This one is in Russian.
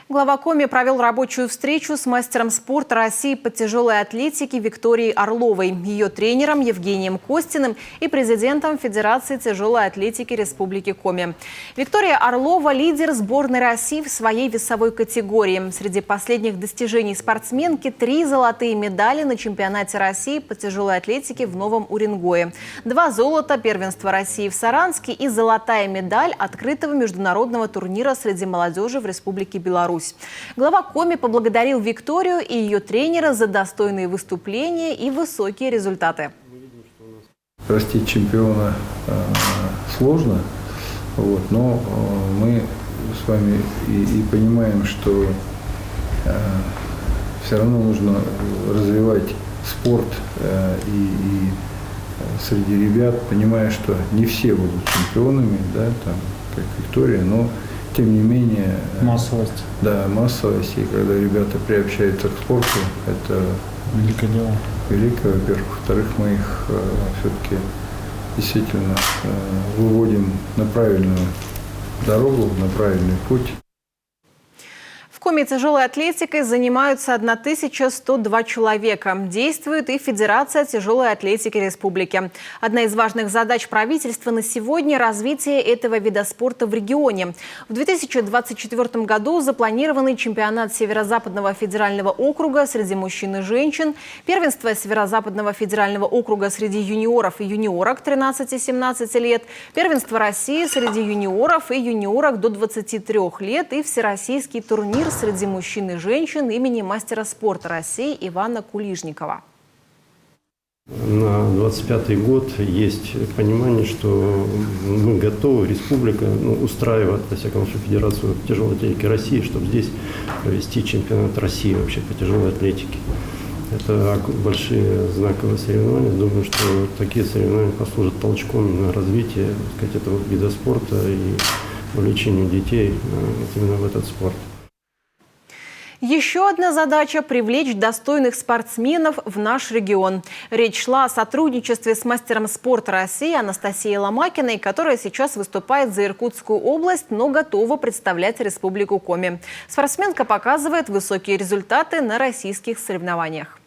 Глава Коми провел рабочую встречу с мастером спорта России по тяжелой атлетике Викторией Орловой, ее тренером Евгением Костиным и президентом Федерации тяжелой атлетики Республики Коми. Виктория Орлова – лидер сборной России в своей весовой категории. Среди последних достижений спортсменки 3 золотые медали на чемпионате России по тяжелой атлетике в Новом Уренгое, 2 золота первенства России в Саранске и золотая медаль открытого международного турнира среди молодежи в Республике Беларусь. Глава Коми поблагодарил Викторию и ее тренера за достойные выступления и высокие результаты. Растить чемпиона сложно, но мы с вами и понимаем, что все равно нужно развивать спорт и среди ребят, понимая, что не все будут чемпионами, как Виктория, но тем не менее… Массовость. Да, массовость. И когда ребята приобщаются к спорту, это великое дело. Великое, во-первых. Во-вторых, мы их все-таки действительно выводим на правильную дорогу, на правильный путь. В Коми тяжелой атлетикой занимаются 1102 человека. Действует и Федерация тяжелой атлетики Республики. Одна из важных задач правительства на сегодня – развитие этого вида спорта в регионе. В 2024 году запланированы чемпионат Северо-Западного федерального округа среди мужчин и женщин, первенство Северо-Западного федерального округа среди юниоров и юниорок 13-17 лет, первенство России среди юниоров и юниорок до 23 лет и всероссийский турнир среди мужчин и женщин имени мастера спорта России Ивана Кулижникова. На 2025 год есть понимание, что мы готовы, республика, устраивать, во всяком случае, Федерацию тяжелой атлетики России, чтобы здесь провести чемпионат России вообще по тяжелой атлетике. Это большие знаковые соревнования. Думаю, что такие соревнования послужат толчком на развитие, этого вида спорта и увлечению детей именно в этот спорт. Еще одна задача – привлечь достойных спортсменов в наш регион. Речь шла о сотрудничестве с мастером спорта России Анастасией Ломакиной, которая сейчас выступает за Иркутскую область, но готова представлять Республику Коми. Спортсменка показывает высокие результаты на российских соревнованиях.